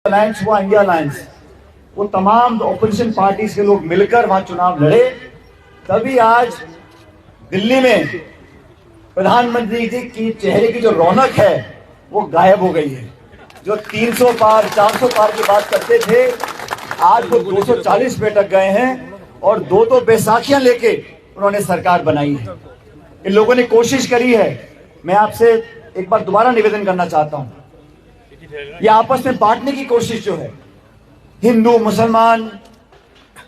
Alliance हुआ, India alliance, वो तमाम ऑपोजिशन पार्टीज के लोग मिलकर वहां चुनाव लड़े, तभी आज दिल्ली में प्रधानमंत्री जी की चेहरे की जो रौनक है वो गायब हो गई है। जो 300 पार 400 पार की बात करते थे, आज वो 240 पे अटक गए हैं और दो बैसाखियां लेके उन्होंने सरकार बनाई है। इन लोगों ने कोशिश करी है। मैं आपसे एक बार दोबारा निवेदन करना चाहता हूं, ये आपस में बांटने की कोशिश जो है, हिंदू मुसलमान,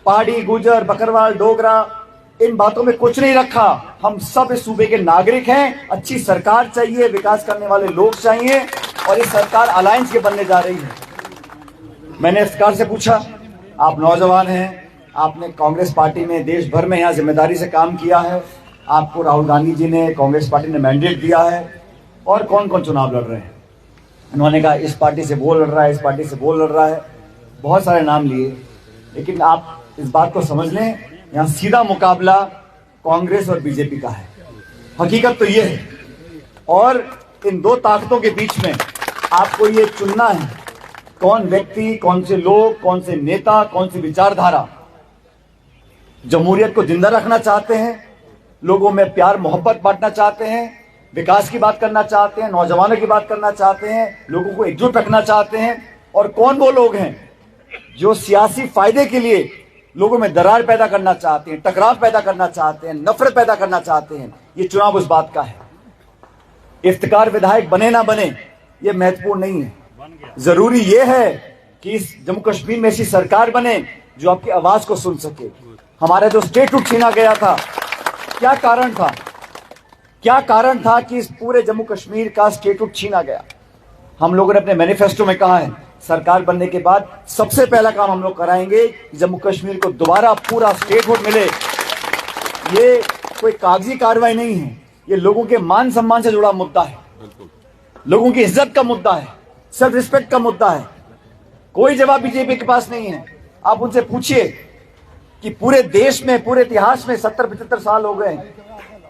पहाड़ी, गुजर, बकरवाल, डोगरा, इन बातों में कुछ नहीं रखा। हम सब इस सूबे के नागरिक हैं। अच्छी सरकार चाहिए, विकास करने वाले लोग चाहिए और ये सरकार अलायंस के बनने जा रही है। मैंने सरकार से पूछा, आप नौजवान हैं, आपने कांग्रेस पार्टी में देश भर में यहाँ जिम्मेदारी से काम किया है, आपको राहुल गांधी जी ने, कांग्रेस पार्टी ने मैंडेट दिया है, और कौन कौन चुनाव लड़ रहे हैं? उन्होंने कहा इस पार्टी से वो लड़ रहा है, इस पार्टी से वो लड़ रहा है, बहुत सारे नाम लिए। लेकिन आप इस बात को समझ लें, यहाँ सीधा मुकाबला कांग्रेस और बीजेपी का है। हकीकत तो ये है। और इन दो ताकतों के बीच में आपको ये चुनना है, कौन व्यक्ति, कौन से लोग, कौन से नेता, कौन सी विचारधारा जमहूरियत को जिंदा रखना चाहते हैं, लोगों में प्यार मोहब्बत बांटना चाहते हैं, विकास की बात करना चाहते हैं, नौजवानों की बात करना चाहते हैं, लोगों को एकजुट रखना चाहते हैं, और कौन वो लोग हैं जो सियासी फायदे के लिए लोगों में दरार पैदा करना चाहते हैं, टकराव पैदा करना चाहते हैं, नफरत पैदा करना चाहते हैं। ये चुनाव उस बात का है। इफ्तिकार विधायक बने ना बने ये महत्वपूर्ण नहीं है। जरूरी ये है कि इस जम्मू कश्मीर में ऐसी सरकार बने जो आपकी आवाज को सुन सके। हमारा जो स्टेटहुड छीना गया था, क्या कारण था? क्या कारण था कि इस पूरे जम्मू कश्मीर का स्टेटहुड छीना गया? हम लोगों ने अपने मैनिफेस्टो में कहा है, सरकार बनने के बाद सबसे पहला काम हम लोग कराएंगे कि जम्मू कश्मीर को दोबारा पूरा स्टेटहुड मिले। ये कोई कागजी कार्रवाई नहीं है, ये लोगों के मान सम्मान से जुड़ा मुद्दा है, लोगों की इज्जत का मुद्दा है, सेल्फ रिस्पेक्ट का मुद्दा है। कोई जवाब बीजेपी के पास नहीं है। आप उनसे पूछिए कि पूरे देश में, पूरे इतिहास में 70-75 साल हो गए,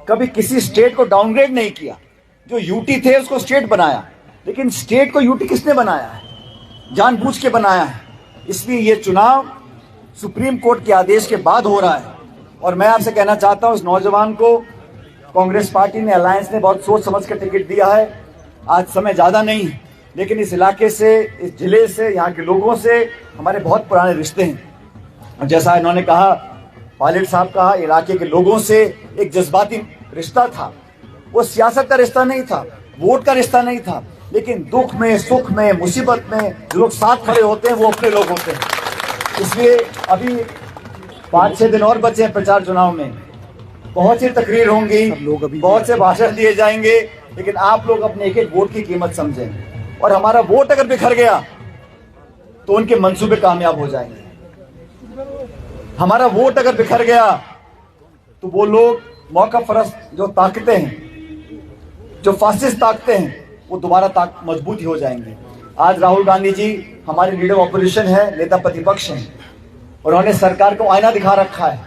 कभी किसी स्टेट को डाउनग्रेड नहीं किया। जो यूटी थे उसको स्टेट बनाया, लेकिन स्टेट को यूटी किसने बनाया है? जानबूझ के बनाया है। इसलिए ये चुनाव सुप्रीम कोर्ट के आदेश के बाद हो रहा है। और मैं आपसे कहना चाहता हूं, इस नौजवान को कांग्रेस पार्टी ने, अलायंस ने बहुत सोच समझ कर टिकट दिया है। आज समय ज्यादा नहीं है, लेकिन इस इलाके से, इस जिले से, यहाँ के लोगों से हमारे बहुत पुराने रिश्ते हैं। और जैसा इन्होंने कहा, पायलट साहब कहा, इलाके के लोगों से एक जज्बाती रिश्ता था। वो सियासत का रिश्ता नहीं था, वोट का रिश्ता नहीं था, लेकिन दुख में, सुख में, मुसीबत में जो लोग साथ खड़े होते हैं वो अपने लोग होते हैं। इसलिए अभी 5-6 दिन और बचे हैं प्रचार चुनाव में। बहुत सी तकरीर होंगी, बहुत से भाषण दिए जाएंगे, लेकिन आप लोग अपने एक एक वोट की कीमत समझें। और हमारा वोट अगर बिखर गया तो उनके मंसूबे कामयाब हो जाएंगे। हमारा वोट अगर बिखर गया तो वो लोग मौका फरस्त जो ताकतें हैं, जो फासिस्ट ताकतें हैं, वो दोबारा मजबूत हो जाएंगे। आज राहुल गांधी जी हमारे लीडर ऑपोजिशन है, नेता प्रतिपक्ष हैं, और उन्होंने सरकार को आईना दिखा रखा है,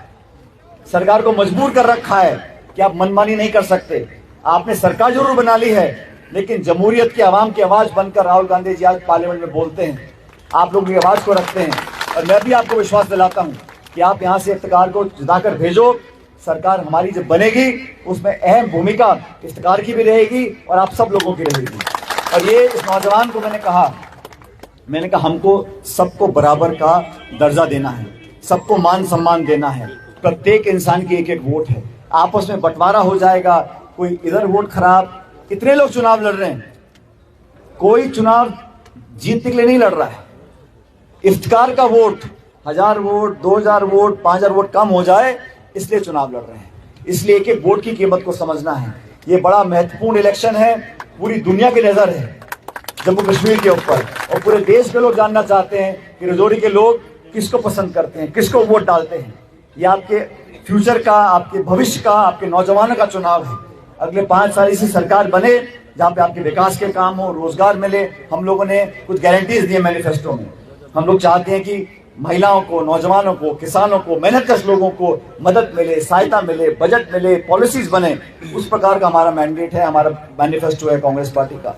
सरकार को मजबूर कर रखा है कि आप मनमानी नहीं कर सकते। आपने सरकार जरूर बना ली है, लेकिन जमहूरियत की आवाम की आवाज बनकर राहुल गांधी जी आज पार्लियामेंट में बोलते हैं, आप लोग की आवाज को रखते हैं। और मैं भी आपको विश्वास दिलाता हूं कि आप यहां से इफ्तिकार को जिताकर भेजो। सरकार हमारी जब बनेगी उसमें अहम भूमिका इफ्तिकार की भी रहेगी और आप सब लोगों की रहेगी। और ये इस नौजवान को मैंने कहा हमको सबको बराबर का दर्जा देना है, सबको मान सम्मान देना है। प्रत्येक इंसान की एक एक वोट है, आपस में बंटवारा हो जाएगा, कोई इधर वोट खराब। कितने लोग चुनाव लड़ रहे हैं? कोई चुनाव जीतने के लिए नहीं लड़ रहा है। इफ्तिकार का वोट 1000 वोट, 2000 वोट, 5000 वोट कम हो जाए इसलिए चुनाव लड़ रहे हैं। इसलिए एक एक वोट की कीमत को समझना है। ये बड़ा महत्वपूर्ण इलेक्शन है, पूरी दुनिया की नजर है जम्मू कश्मीर के ऊपर, और पूरे देश के लोग जानना चाहते हैं कि राजौरी के लोग किसको पसंद करते हैं, किसको वोट डालते हैं। ये आपके फ्यूचर का, आपके भविष्य का, आपके नौजवानों का चुनाव है। अगले 5 साल ऐसी सरकार बने जहाँ पे आपके विकास के काम हो, रोजगार मिले। हम लोगों ने कुछ गारंटीज दिए मैनिफेस्टो में। हम लोग चाहते हैं कि महिलाओं को, नौजवानों को, किसानों को, मेहनतकश लोगों को मदद मिले, सहायता मिले, बजट मिले, पॉलिसीज बने। उस प्रकार का हमारा मैंडेट है, हमारा मैनिफेस्टो है कांग्रेस पार्टी का।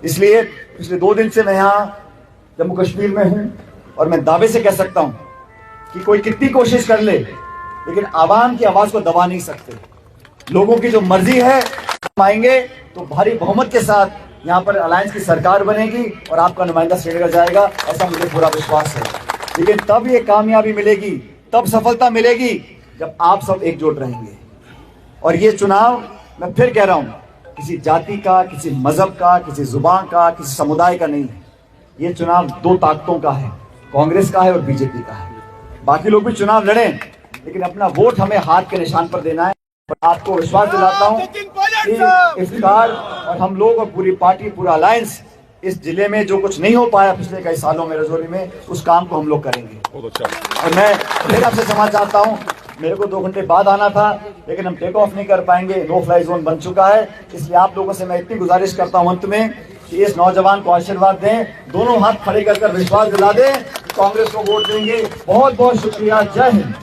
इसलिए पिछले 2 दिन से मैं यहाँ जम्मू कश्मीर में हूं और मैं दावे से कह सकता हूं कि कोई कितनी कोशिश कर ले, लेकिन आवाम की आवाज को दबा नहीं सकते। लोगों की जो मर्जी है हम आएंगे तो भारी बहुमत के साथ यहाँ पर अलायंस की सरकार बनेगी और आपका नुमाइंदा श्रीनगर जाएगा, ऐसा मुझे पूरा विश्वास है। लेकिन तब ये कामयाबी मिलेगी, तब सफलता मिलेगी जब आप सब एकजुट रहेंगे। और ये चुनाव, मैं फिर कह रहा हूं, किसी जाति का, किसी मजहब का, किसी जुबान का, किसी समुदाय का नहीं है। ये चुनाव दो ताकतों का है, कांग्रेस का है और बीजेपी का है। बाकी लोग भी चुनाव लड़ें, लेकिन अपना वोट हमें हाथ के निशान पर देना है। और आपको विश्वास दिलाता हूं कि इफ्तार और हम लोग और पूरी पार्टी, पूरा अलायंस इस जिले में जो कुछ नहीं हो पाया पिछले कई सालों में रजौरी में, उस काम को हम लोग करेंगे। और मैं फिर आपसे क्षमा चाहता हूं, मेरे को 2 घंटे बाद आना था, लेकिन हम टेक ऑफ नहीं कर पाएंगे, नो फ्लाई जोन बन चुका है। इसलिए आप लोगों से मैं इतनी गुजारिश करता हूं अंत में कि इस नौजवान को आशीर्वाद दें, दोनों हाथ खड़े कर विश्वास दिला दें, कांग्रेस को वोट देंगे। बहुत बहुत शुक्रिया। जय हिंद।